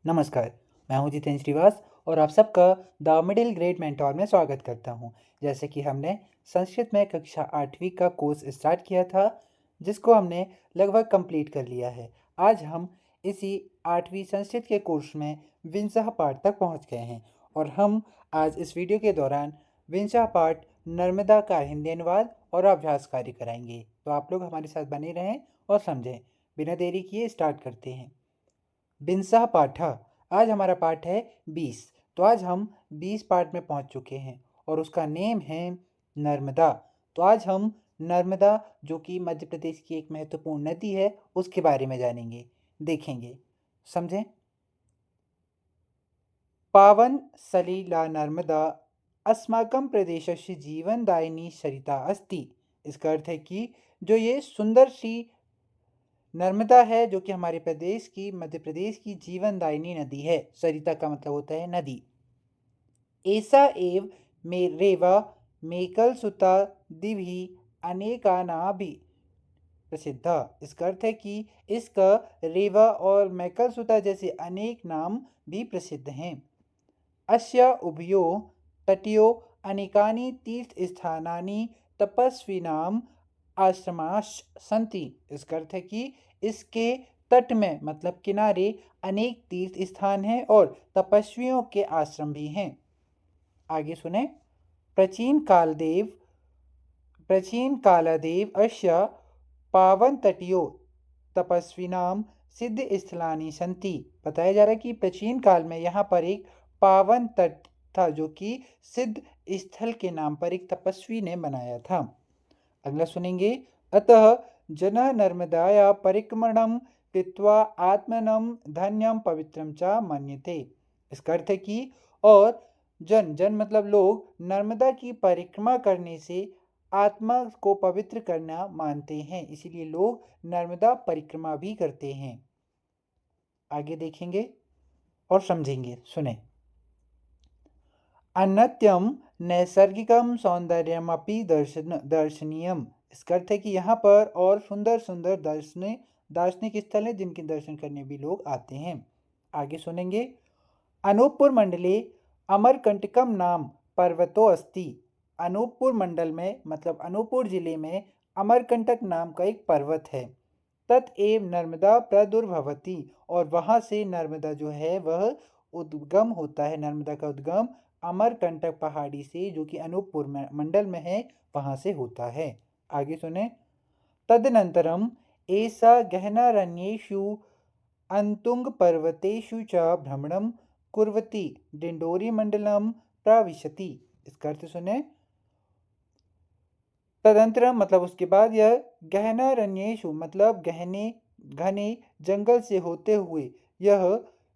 नमस्कार, मैं हूं जितेंद्र श्रीवास और आप सबका द मिडिल ग्रेड मेंटोर में स्वागत करता हूं। जैसे कि हमने संस्कृत में कक्षा 8वीं का कोर्स स्टार्ट किया था, जिसको हमने लगभग कंप्लीट कर लिया है। आज हम इसी 8वीं संस्कृत के कोर्स में विंशः पाठ तक पहुंच गए हैं और हम आज इस वीडियो के दौरान विंशः पाठ नर्मदा का हिंदी अनुवाद और अभ्यास कार्य कराएंगे। तो आप लोग हमारे साथ बने रहें और समझें। बिना देरी किए स्टार्ट करते हैं। बिंसा पाठा। आज हमारा पाठ है 20। तो आज हम 20 पाठ में पहुंच चुके हैं और उसका नेम है नर्मदा। तो आज हम नर्मदा, जो कि मध्य प्रदेश की एक महत्वपूर्ण नदी है, उसके बारे में जानेंगे, देखेंगे, समझें। पावन सलिला नर्मदा अस्माकं प्रदेशस्य जीवनदायिनी सरिता अस्ति। इसका अर्थ है कि जो ये सुंदर सी नर्मदा है, जो कि हमारे प्रदेश की, मध्य प्रदेश की जीवनदायिनी नदी है। सरिता का मतलब होता है नदी। ऐसा एव रेवा मेकल सुता दिभी अनेकानाभि प्रसिद्ध। इसका अर्थ है कि इसका रेवा और मैकल सुता जैसे अनेक नाम भी प्रसिद्ध हैं। अस्य उभयो तटयो अनेकानि तीर्थस्थानानि तपस्विनाम आश्रमाश संति। इसका अर्थ है कि इसके तट में मतलब किनारे अनेक तीर्थ स्थान हैं और तपस्वियों के आश्रम भी हैं। आगे सुने। प्राचीन कालादेव अस्य पावन तटियो तपस्विनाम सिद्ध स्थलानि संति। बताया जा रहा है कि प्राचीन काल में यहाँ पर एक पावन तट था, जो कि सिद्ध स्थल के नाम पर एक तपस्वी ने बनाया था। अगला सुनेंगे। अतः जन नर्मदाया परिक्रमणम कृत्वा आत्मनम धन्यम पवित्रम च मन्यते। इसका अर्थ है कि और जन मतलब लोग नर्मदा की परिक्रमा करने से आत्मा को पवित्र करना मानते हैं, इसीलिए लोग नर्मदा परिक्रमा भी करते हैं। आगे देखेंगे और समझेंगे, सुने। अन्यत्यम नैसर्गिकम सौंदर्यमपि दर्शनीयम। इसका अर्थ है कि यहाँ पर और सुंदर सुंदर दार्शनिक स्थल हैं, जिनके दर्शन करने भी लोग आते हैं। आगे सुनेंगे। अनूपपुर मंडले अमरकंटकम नाम पर्वतो अस्ति। अनूपपुर मंडल में मतलब अनूपपुर जिले में अमरकंटक नाम का एक पर्वत है। तत्एव नर्मदा प्रादुर्भवति, और वहाँ से नर्मदा जो है वह उद्गम होता है। नर्मदा का उद्गम अमरकंटक पहाड़ी से, जो कि अनूपपुर मंडल में है, वहाँ से होता है। आगे सुने। तदनंतरम ऐसा गहनारण्येषु अंतुंग पर्वतेषु च भ्रमणं कुर्वती डिंडोरी मंडलम प्रविशति। इसका अर्थ सुने। तदंतरम मतलब उसके बाद यह गहनारण्येषु मतलब गहने घने जंगल से होते हुए यह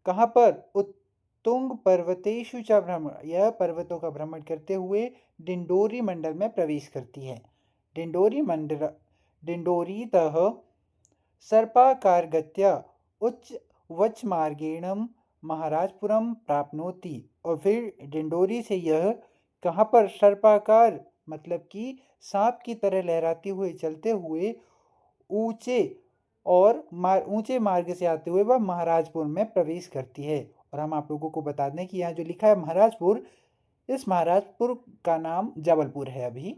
कहाँ पर उत्तुंग पर्वतेषु च भ्रमण, यह पर्वतों का भ्रमण करते हुए डिंडोरी मंडल में प्रवेश करती है। डिंडोरीतः सर्पाकारगत्या उच्च वचमार्गेण महाराजपुरम प्राप्नोति। और फिर डिंडोरी से यह कहाँ पर सर्पाकार मतलब कि सांप की तरह लहराते हुए चलते हुए ऊंचे ऊंचे मार्ग से आते हुए वह महाराजपुर में प्रवेश करती है। और हम आप लोगों को बता दें कि यहाँ जो लिखा है महाराजपुर, इस महाराजपुर का नाम जबलपुर है। अभी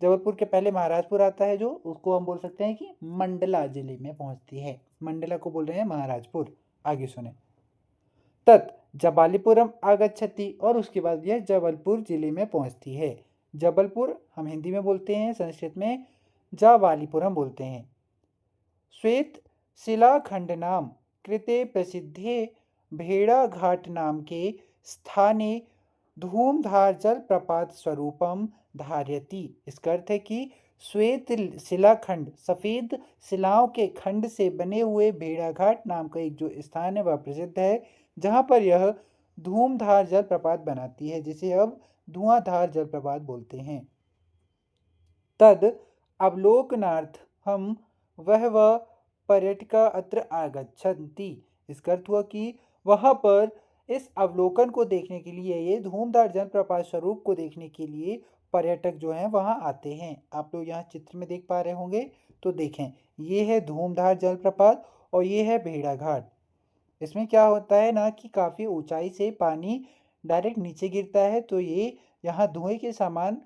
जबलपुर के पहले महाराजपुर आता है, जो उसको हम बोल सकते हैं कि मंडला जिले में पहुंचती है। मंडला को बोल रहे हैं महाराजपुर। आगे सुने। तत् जबालीपुरम आगच्छति, और उसके बाद यह जबलपुर जिले में पहुंचती है। जबलपुर हम हिंदी में बोलते हैं, संस्कृत में जावालीपुरम बोलते हैं। श्वेत शिलाखंड नाम कृते प्रसिद्धे भेड़ा घाट नाम के स्थाने धूमधार जलप्रपात स्वरूपम धार्यति। इसका अर्थ है कि श्वेत शिलाखंड, सफेद शिलाओं के खंड से बने हुए भेड़ाघाट नाम का एक जो स्थान है वह प्रसिद्ध है, जहाँ पर यह धूमधार जलप्रपात बनाती है, जिसे अब धुआंधार जलप्रपात बोलते हैं। तद अवलोकनार्थ हम वह पर्यटका अत्र आगच्छन्ति। इसका अर्थ हुआ कि वहाँ पर इस अवलोकन को देखने के लिए, ये धूमधार जलप्रपात स्वरूप को देखने के लिए पर्यटक जो हैं वहाँ आते हैं। आप लोग यहाँ चित्र में देख पा रहे होंगे, तो देखें, ये है धूमधार जलप्रपात और ये है भेड़ाघाट। इसमें क्या होता है ना कि काफ़ी ऊंचाई से पानी डायरेक्ट नीचे गिरता है, तो ये यहाँ धुएं के समान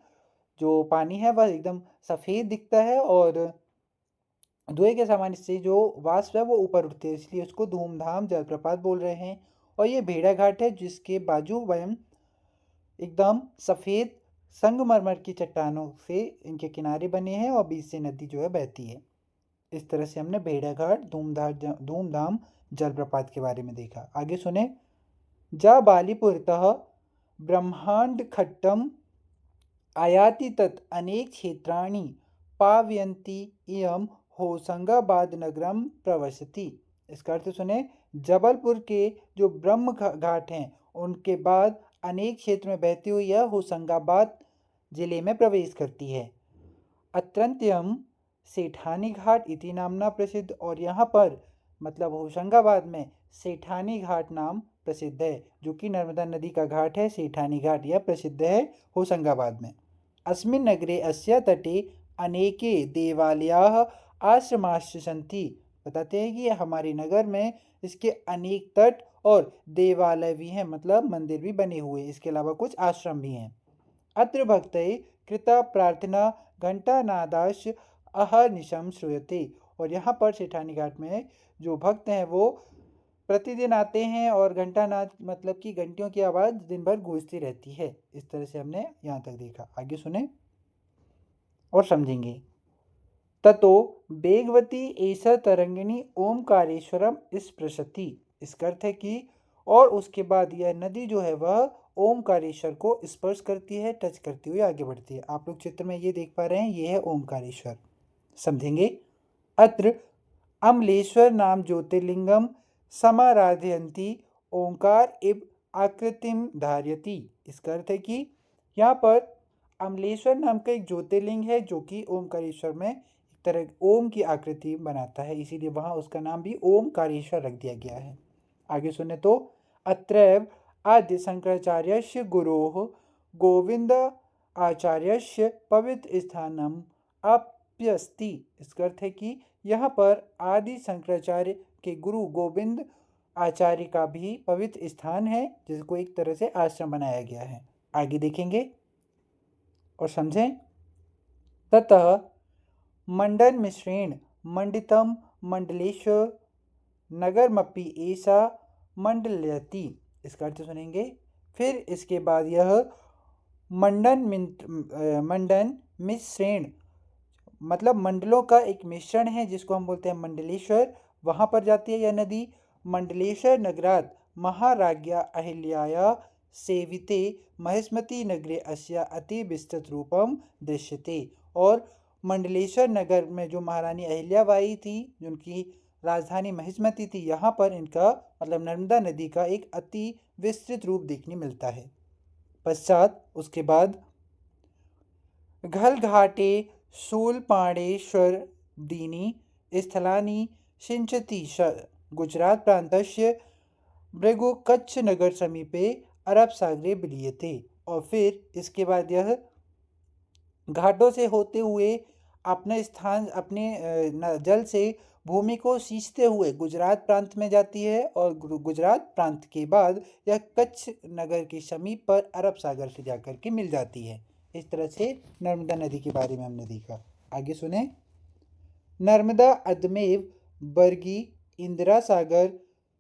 जो पानी है वह एकदम सफ़ेद दिखता है, और धुएं के समान इससे जो वाष्प है वो ऊपर उठते हैं, इसलिए उसको धूमधाम जलप्रपात बोल रहे हैं। और ये भेड़ा घाट है जिसके बाजू वयम एकदम सफ़ेद संगमरमर की चट्टानों से इनके किनारे बने हैं और बीच से नदी जो है बहती है। इस तरह से हमने भेड़ाघाट धूमधाम जलप्रपात के बारे में देखा। आगे सुने। जा बालीपुरतः ब्रह्मांड खट्टम आयाति तत् अनेक क्षेत्राणि पावयन्ति इयं होशंगाबाद नगरम प्रवसति। इसका अर्थ सुने। जबलपुर के जो ब्रह्म घाट हैं उनके बाद अनेक क्षेत्र में बहती हुई यह होशंगाबाद जिले में प्रवेश करती है। अत्रंत्यम सेठानी घाट इति नामना प्रसिद्ध, और यहाँ पर मतलब होशंगाबाद में सेठानी घाट नाम प्रसिद्ध है, जो कि नर्मदा नदी का घाट है। सेठानी घाट यह प्रसिद्ध है होशंगाबाद में। अस्मिन् नगरे अस्य तटे अनेके देवालयाः आश्रमाश्च सन्ति। बताते हैं कि हमारे नगर में इसके अनेक तट और देवालय भी हैं, मतलब मंदिर भी बने हुए हैं। इसके अलावा कुछ आश्रम भी हैं। अत्र भक्तये कृता प्रार्थना घंटानादाश्च अहर्निशं श्रूयते। और यहाँ पर सेठानी घाट में जो भक्त हैं वो प्रतिदिन आते हैं, और घंटानाद मतलब कि घंटियों की आवाज़ दिन भर गूंजती रहती है। इस तरह से हमने यहाँ तक देखा। आगे सुने और समझेंगे। ततो वेगवती ऐसा तरंगिणी ओमकारेश्वरम स्पृशति। इसका अर्थ है कि और उसके बाद यह नदी जो है वह ओमकारेश्वर को स्पर्श करती है, टच करती हुई आगे बढ़ती है। आप लोग चित्र में ये देख पा रहे हैं, ये है ओमकारेश्वर। समझेंगे। अत्र अमलेश्वर नाम ज्योतिर्लिंगम समाराधयन्ति ओंकार इव आकृतिम धारयति। इसका अर्थ है कि यहाँ पर अमलेश्वर नाम का एक ज्योतिर्लिंग है जो कि ओमकारेश्वर में एक तरह ओम की आकृति बनाता है, इसीलिए वहाँ उसका नाम भी ओमकारेश्वर रख दिया गया है। आगे सुने तो। अत्रैव आद्य शंकराचार्यस्य गुरोः गोविंद आचार्यस्य पवित्र स्थानम आप्यस्ति। इसका अर्थ है कि यहाँ पर आदि शंकराचार्य के गुरु गोविंद आचार्य का भी पवित्र स्थान है, जिसको एक तरह से आश्रम बनाया गया है। आगे देखेंगे और समझें। ततः मंडन मिश्रेण मंडितम मंडलेश्वर नगरमपि ऐसा मंडलयति। इसका अर्थ सुनेंगे। फिर इसके बाद यह मंडन मिश्रेण मतलब मंडलों का एक मिश्रण है, जिसको हम बोलते हैं मंडलेश्वर। वहाँ पर जाती है यह नदी। मंडलेश्वर नगरात महाराज्ञा अहिल्याया सेविते महिष्मती नगरे अस्या अति विस्तृत रूपम दृश्यते। और मंडलेश्वर नगर में जो महारानी अहिल्याबाई थी, जिनकी राजधानी महिष्मती थी, यहाँ पर इनका मतलब नर्मदा नदी का एक अति विस्तृत रूप देखने मिलता है। पश्चात उसके बाद घलघाटे शूलपाणेश्वर दीनी स्थलानि सिंचति गुजरात प्रान्तस्य भृगु कच्छ नगर समीपे अरब सागरे विलीयते। और फिर इसके बाद यह घाटों से होते हुए अपने स्थान अपने जल से भूमि को सींचते हुए गुजरात प्रांत में जाती है, और गुजरात प्रांत के बाद यह कच्छ नगर के समीप पर अरब सागर से जाकर के मिल जाती है। इस तरह से नर्मदा नदी के बारे में हमने देखा। आगे सुने। नर्मदा अदमेव बरगी इंदिरा सागर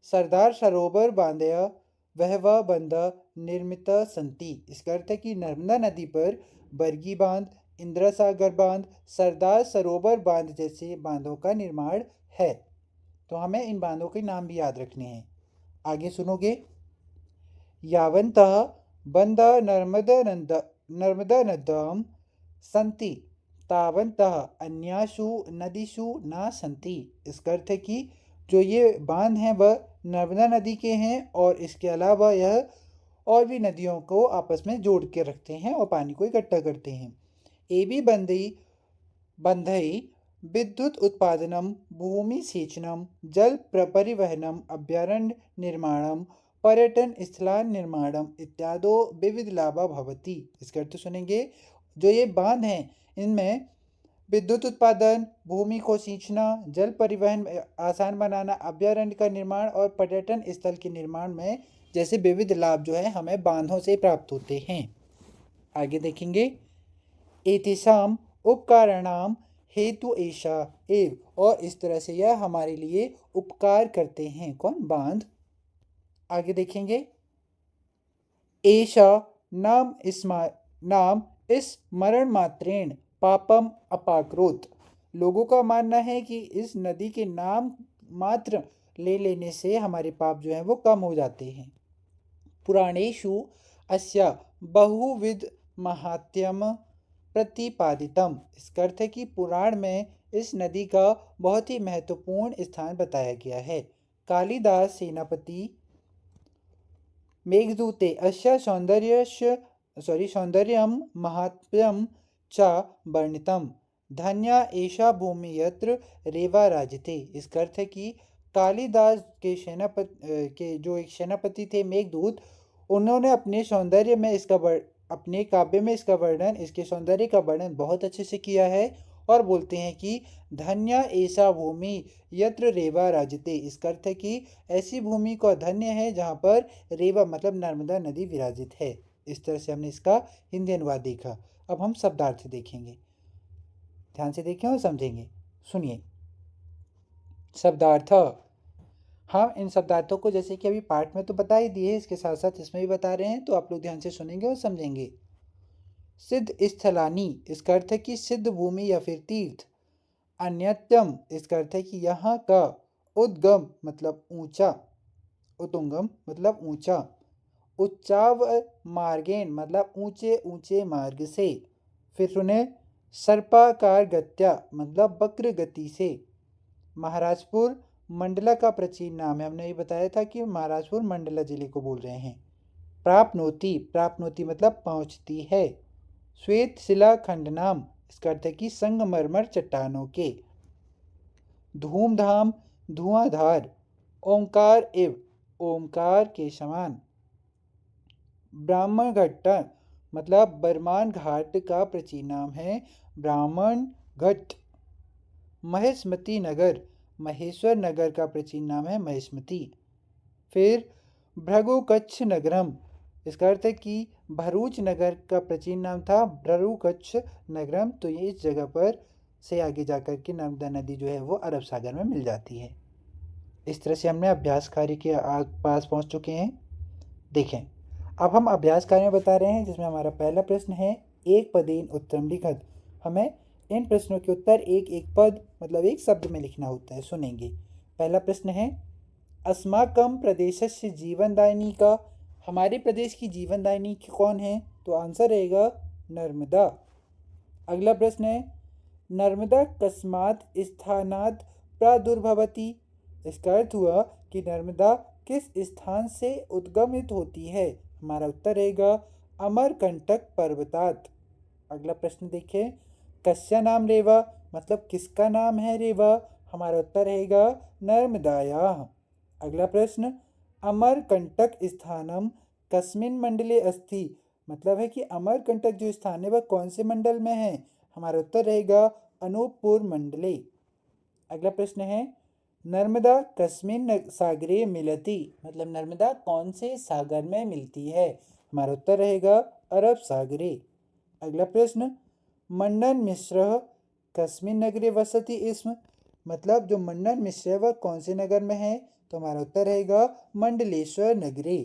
सरदार सरोवर बांधया वहवा बंध निर्मित संति। इसका अर्थ है कि नर्मदा नदी पर बरगी बांध, इंदिरा सागर बांध, सरदार सरोवर बांध जैसे बांधों का निर्माण है। तो हमें इन बांधों के नाम भी याद रखने हैं। आगे सुनोगे। यावन्तः बंध नर्मदा नद्यां सन्ति तावन्तः अन्यासु नदीसु न सन्ति। इसका अर्थ है कि जो ये बांध हैं वह नर्मदा नदी के हैं, और इसके अलावा यह और भी नदियों को आपस में जोड़ के रखते हैं और पानी को इकट्ठा करते हैं। एवी बंधई विद्युत उत्पादनम भूमि सेचनम जल परिवहनम अभ्यारण्य निर्माणम पर्यटन स्थलान निर्माणम इत्यादि विविध लाभा भवती। इसका अर्थ सुनेंगे। जो ये बांध हैं इनमें विद्युत उत्पादन, भूमि को सींचना, जल परिवहन आसान बनाना, अभ्यारण्य का निर्माण और पर्यटन स्थल के निर्माण में जैसे विविध लाभ जो है हमें बांधों से प्राप्त होते हैं। आगे देखेंगे, एतेषाम उपकाराणाम हेतु एषा एव, और इस तरह से यह हमारे लिए उपकार करते हैं। कौन? बांध। आगे देखेंगे, एषा नाम नाम स्मरण मात्रेण पापम अपाकरोत। लोगों का मानना है कि इस नदी के नाम मात्र ले लेने से हमारे पाप जो हैं वो कम हो जाते हैं। पुराणेषु अस्य बहुविध महात्म्यम प्रतिपादितम। इसका अर्थ है कि पुराण में इस नदी का बहुत ही महत्वपूर्ण स्थान बताया गया है। कालिदास सेनापति मेघदूते अस्य सौंदर्यम महात्म्यम च वर्णितम। धन्या एषा भूमि यत्र रेवा राजते। इसका अर्थ है कि कालिदास के जो एक सेनापति थे मेघदूत, उन्होंने अपने सौंदर्य में अपने काव्य में इसका वर्णन, इसके सौंदर्य का वर्णन बहुत अच्छे से किया है और बोलते हैं कि धन्य ऐसा भूमि यत्र रेवा राजते। इसका अर्थ है कि ऐसी भूमि को धन्य है जहाँ पर रेवा मतलब नर्मदा नदी विराजित है। इस तरह से हमने इसका हिंदी अनुवाद देखा। अब हम शब्दार्थ देखेंगे, ध्यान से देखें और समझेंगे। सुनिए, शब्दार्थ। हम इन शब्दार्थों को जैसे कि अभी पाठ में तो बता ही दिए, इसके साथ साथ इसमें भी बता रहे हैं, तो आप लोग ध्यान से सुनेंगे और समझेंगे। सिद्ध स्थलानी, इसका अर्थ है कि सिद्ध भूमि या फिर तीर्थ। अन्यतम, इसका अर्थ है कि यहाँ का। उद्गम मतलब ऊंचा, उतुंगम मतलब ऊंचा। उच्चाव मार्गेन मतलब ऊंचे ऊंचे मार्ग से। फिर सुने, सर्पाकार गत्या मतलब वक्र गति से। महाराजपुर मंडला का प्राचीन नाम है, हमने ये बताया था कि महाराजपुर मंडला जिले को बोल रहे हैं। प्राप्नोति, प्राप्नोति मतलब पहुंचती है। श्वेत शिला खंड नाम, इसका अर्थ है कि संगमरमर चट्टानों के। धूमधाम धुआंधार। ओंकार इव, ओंकार के समान। ब्राह्मण घट्ट मतलब बरमान घाट का प्राचीन नाम है ब्राह्मण घट्ट। महेशमती नगर, महेश्वर नगर का प्राचीन नाम है महेशमती। फिर भृगुकच्छ नगरम, इसका अर्थ है कि भरूच नगर का प्राचीन नाम था भृगुकच्छ नगरम। तो ये इस जगह पर से आगे जाकर के नर्मदा नदी जो है वो अरब सागर में मिल जाती है। इस तरह से हमने अभ्यास कार्य के पास पहुंच चुके हैं। देखें, अब हम अभ्यास कार्य में बता रहे हैं, जिसमें हमारा पहला प्रश्न है एक पदेन उत्तरम लिखत। हमें इन प्रश्नों के उत्तर एक एक पद मतलब एक शब्द में लिखना होता है। सुनेंगे, पहला प्रश्न है अस्माकम प्रदेशस्य जीवनदायिनी का। हमारे प्रदेश की जीवनदायिनी कौन है? तो आंसर रहेगा नर्मदा। अगला प्रश्न है नर्मदा कस्मात् स्थानात् प्रादुर्भवति। इसका अर्थ हुआ कि नर्मदा किस स्थान से उद्गमित होती है? हमारा उत्तर रहेगा अमरकंटक पर्वतात। अगला प्रश्न देखें, कस्य नाम रेवा मतलब किसका नाम है रेवा? हमारा उत्तर रहेगा नर्मदायाः। अगला प्रश्न, अमरकंटक स्थानम कस्मिन् मंडले अस्ति। मतलब है कि अमरकंटक जो स्थान है वह कौन से मंडल में है? हमारा उत्तर रहेगा अनूपपुर मंडले। अगला प्रश्न है नर्मदा कस्मिन् सागरे मिलति। मतलब नर्मदा कौन से सागर में मिलती है? हमारा उत्तर रहेगा अरब सागरे। अगला प्रश्न, मंडन मिश्र कस्मिन् नगरे वसति स्म। मतलब जो मंडन मिश्र है वह कौन से नगर में है? तो हमारा उत्तर रहेगा मंडलेश्वर नगरे।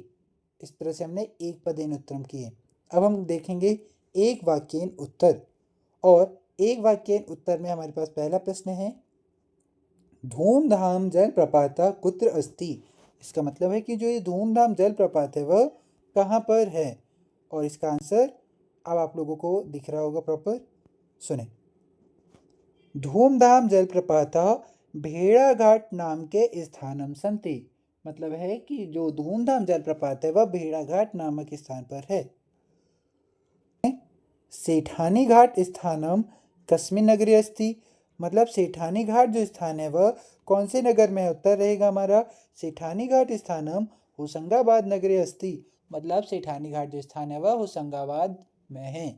इस तरह से हमने एक पदेन उत्तरम किए। अब हम देखेंगे एक वाक्येन उत्तर। और एक वाक्येन उत्तर में हमारे पास पहला प्रश्न है धूमधाम जलप्रपात कुत्र अस्ति। इसका मतलब है कि जो ये धूमधाम जलप्रपात है वह कहाँ पर है? और इसका आंसर अब आप लोगों को दिख रहा होगा प्रॉपर। सुने, धूमधाम जलप्रपात भेड़ाघाट नाम के स्थानम संति। मतलब है कि जो धूमधाम जलप्रपात है वह भेड़ाघाट नामक स्थान पर है। सेठानी घाट स्थानम कस्मिन् नगरे अस्ति। मतलब सेठानी घाट जो स्थान है वह कौन से नगर में है? उत्तर रहेगा हमारा सेठानी घाट स्थानम होशंगाबाद नगरे अस्ति। मतलब सेठानी घाट जो स्थान है वह होशंगाबाद में है।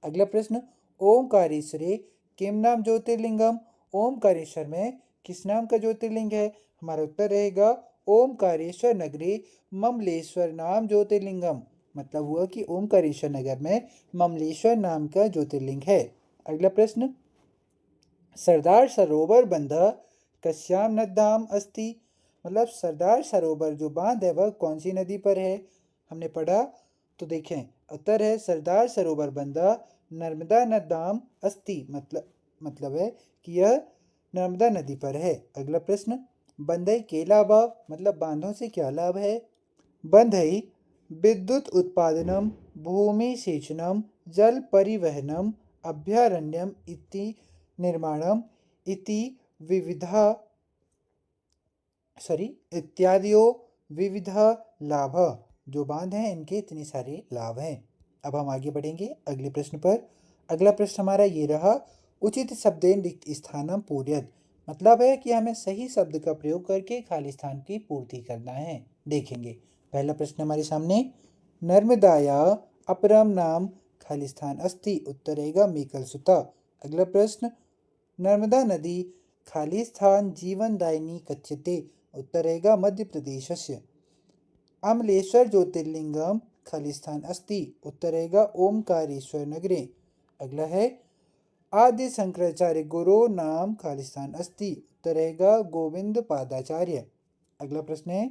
अगला प्रश्न, ओंकारेश्वरे किम नाम ज्योतिर्लिंगम, ओमकारेश्वर में किस नाम का ज्योतिर्लिंग है? हमारा उत्तर रहेगा ओमकारेश्वर नगरी ममलेश्वर नाम ज्योतिर्लिंगम। मतलब हुआ कि ओमकारेश्वर नगर में ममलेश्वर नाम का ज्योतिर्लिंग है। अगला प्रश्न, सरदार सरोवर बंध कस्याम नद्याम अस्ति। मतलब सरदार सरोवर जो बांध है वह कौन सी नदी पर है? हमने पढ़ा तो देखें, उत्तर है सरदार सरोवर बंध नर्मदा नद्याम अस्ति। मतलब है कि यह नर्मदा नदी पर है। अगला प्रश्न, बंधई के लाभ, मतलब बांधों से क्या लाभ है? बंधई विद्युत उत्पादनम, भूमि सेचनम, जल परिवहनम, अभयारण्यम इति निर्माणम इति विविधा इत्यादियों विविध लाभ। जो बांध हैं इनके इतने सारे लाभ हैं। अब हम आगे बढ़ेंगे अगले प्रश्न पर। अगला प्रश्न हमारा ये रहा, उचित शब्देन रिक्त स्थानम पूर्यत। मतलब है कि हमें सही शब्द का प्रयोग करके खाली स्थान की पूर्ति करना है। देखेंगे, पहला प्रश्न हमारे सामने, नर्मदाया अपरम नाम खाली स्थान अस्ति। उत्तर रहेगा मेकल सुता। अगला प्रश्न, नर्मदा नदी खाली स्थान जीवनदायिनी कथ्यते। उत्तर रहेगा मध्य प्रदेशस्य। अमलेश्वर ज्योतिर्लिंगम खाली स्थान अस्ति। उत्तर रहेगा ओमकारेश्वर नगरे। अगला है, आदि शंकराचार्य गुरु नाम खाली स्थान अस्ति। उत्तर रहेगा गोविंद पादाचार्य। अगला प्रश्न है,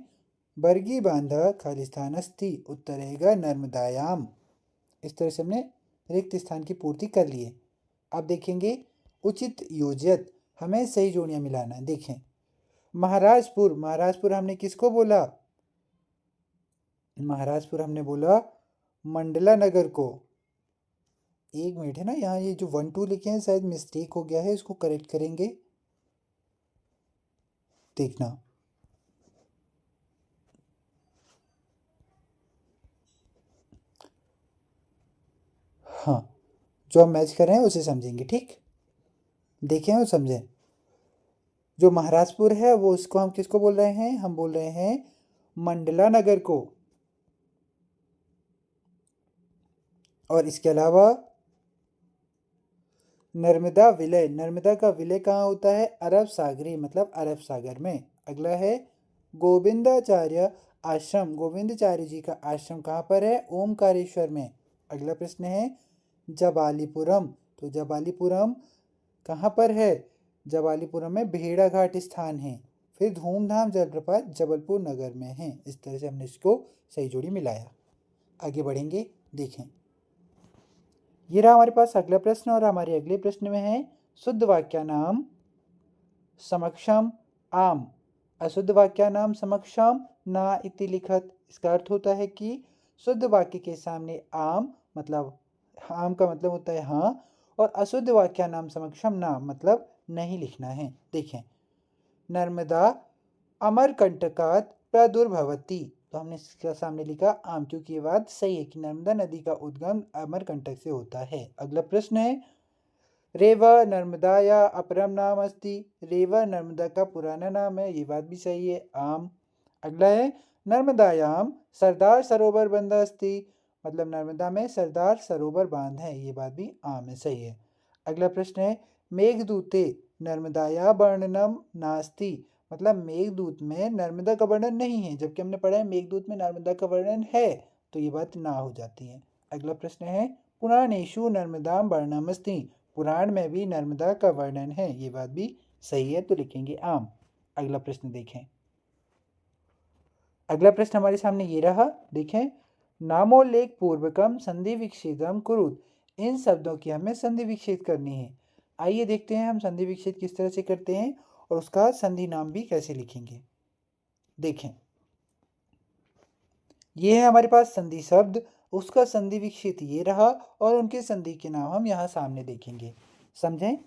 बरगी बांध खाली स्थान अस्ति। उत्तर रहेगा नर्मदायाम। इस तरह से हमने रिक्त स्थान की पूर्ति कर ली है। अब देखेंगे उचित योज्यत, हमें सही जोड़ियां मिलाना है। देखें, महाराजपुर हमने किसको बोला? महाराजपुर हमने बोला मंडला नगर को। एक मिनट है ना, यहाँ ये जो 1 2 लिखे हैं शायद मिस्टेक हो गया है, इसको करेक्ट करेंगे, देखना। हाँ, जो हम मैच कर रहे हैं उसे समझेंगे, ठीक? देखें और समझें। जो महाराजपुर है वो उसको हम किसको बोल रहे हैं? हम बोल रहे हैं मंडला नगर को। और इसके अलावा नर्मदा विलय, नर्मदा का विलय कहाँ होता है? अरब सागरी, मतलब अरब सागर में। अगला है गोविंदाचार्य आश्रम, गोविंदाचार्य जी का आश्रम कहाँ पर है? ओमकारेश्वर में। अगला प्रश्न है जबालीपुरम, तो जबालीपुरम कहाँ पर है? जबालीपुरम में भेड़ा घाट स्थान है। फिर धूमधाम जलप्रपात जबलपुर नगर में है। इस तरह से हमने इसको सही जोड़ी मिलाया। आगे बढ़ेंगे, देखें, ये रहा हमारे पास अगला प्रश्न। और हमारे अगले प्रश्न में है, शुद्ध वाक्या नाम समक्षम आम, अशुद्ध वाक्या नाम समक्षम ना इति लिखत। इसका अर्थ होता है कि शुद्ध वाक्य के सामने आम, मतलब आम का मतलब होता है हाँ, और अशुद्ध वाक्या नाम समक्षम ना मतलब नहीं लिखना है। देखें, नर्मदा अमरकंटकात प्रादुर्भवती, तो हमने इसके सामने लिखा आम, क्योंकि ये बात सही है कि नर्मदा नदी का उद्गम अमरकंटक से होता है। अगला प्रश्न है, रेवा नर्मदाया अपरम नाम अस्ति। रेवा नर्मदा का पुराना नाम है, ये बात भी सही है, आम। अगला है, नर्मदायाम सरदार सरोवर बंध अस्ति, मतलब नर्मदा में सरदार सरोवर बांध है, ये बात भी आम है, सही है। अगला प्रश्न है, मेघदूते नर्मदाया वर्णनम नास्ति, मतलब मेघदूत में नर्मदा का वर्णन नहीं है, जबकि हमने पढ़ा है मेघदूत में नर्मदा का वर्णन है, तो ये बात ना हो जाती है। अगला प्रश्न है, पुराणेषु नर्मदा वर्णनमस्ति, पुराण में भी नर्मदा का वर्णन है, ये बात भी सही है, तो लिखेंगे आम। अगला प्रश्न देखें, अगला प्रश्न हमारे सामने ये रहा, देखें, नामोल्लेख पूर्वकम संधि विच्छेदम कुरुत। इन शब्दों की हमें संधि विच्छेद करनी है। आइए देखते हैं हम संधि विच्छेद किस तरह से करते हैं और उसका संधि नाम भी कैसे लिखेंगे। देखें, ये है हमारे पास संधि शब्द, उसका संधि विच्छेद ये रहा और उनके संधि के नाम हम यहाँ सामने देखेंगे। समझें,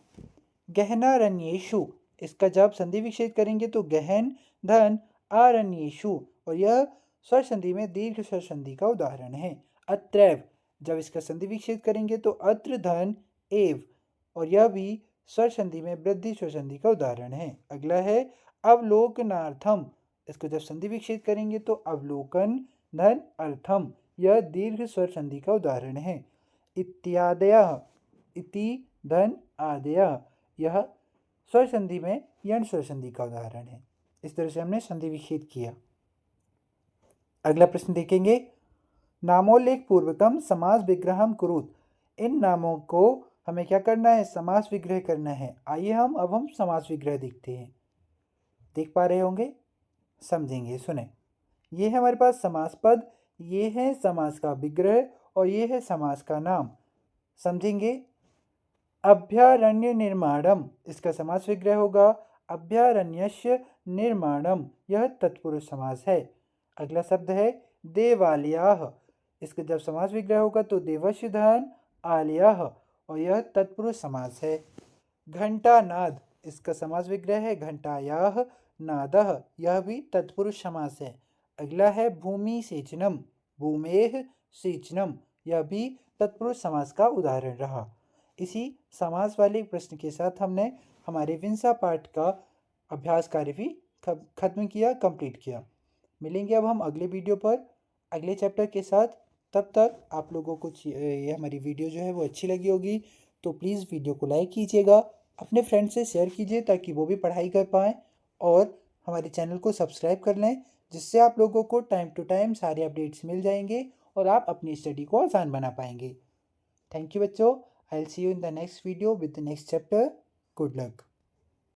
गहनारण्येषु, इसका जब संधि विच्छेद करेंगे तो गहन धन आरण्येषु, और यह स्वर संधि में दीर्घ स्वर संधि का उदाहरण है। अत्रैव, जब इसका संधि विच्छेद करेंगे तो अत्र धन एव, और यह भी स्वर संधि में वृद्धि स्वर संधि का उदाहरण है। अगला है अवलोकनार्थम, इसको जब संधि विच्छेद करेंगे तो अवलोकन धन अर्थम, यह दीर्घ स्वर संधि का उदाहरण है। इत्यादयः, इति धन, आदयः। यह स्वर संधि में यण स्वर संधि का उदाहरण है। इस तरह से हमने संधि विच्छेद किया। अगला प्रश्न देखेंगे, नामोल्लेख पूर्वकम समास विग्रहम कुरुत। इन नामों को हमें क्या करना है, समास विग्रह करना है। आइए हम समास विग्रह देखते हैं। देख पा रहे होंगे, समझेंगे, सुने। ये है हमारे पास समास पद, ये है समास का विग्रह और ये है समास का नाम। समझेंगे। अभ्यारण्य निर्माणम, इसका समास विग्रह होगा अभ्यारण्यस्य निर्माणम। यह तत्पुरुष समास है। अगला शब्द है देवालयाः, इसका जब समास विग्रह होगा तो देवस्य धन आलयः, और यह तत्पुरुष समास है। घंटानाद, इसका समास विग्रह है घंटायाः नादः, यह भी तत्पुरुष समास है। अगला है भूमि सेचनम, भूमेः सेचनम, यह भी तत्पुरुष समास का उदाहरण रहा। इसी समास वाले प्रश्न के साथ हमने हमारे विंसा पाठ का अभ्यास कार्य भी खत्म किया, कंप्लीट किया। मिलेंगे अब हम अगले वीडियो पर अगले चैप्टर के साथ। तब तक आप लोगों को ये हमारी वीडियो जो है वो अच्छी लगी होगी तो प्लीज़ वीडियो को लाइक कीजिएगा, अपने फ्रेंड से शेयर कीजिए ताकि वो भी पढ़ाई कर पाएँ, और हमारे चैनल को सब्सक्राइब कर लें, जिससे आप लोगों को टाइम टू टाइम सारे अपडेट्स मिल जाएंगे और आप अपनी स्टडी को आसान बना पाएंगे। थैंक यू बच्चों। I will see you in the next video with the next chapter. Good luck.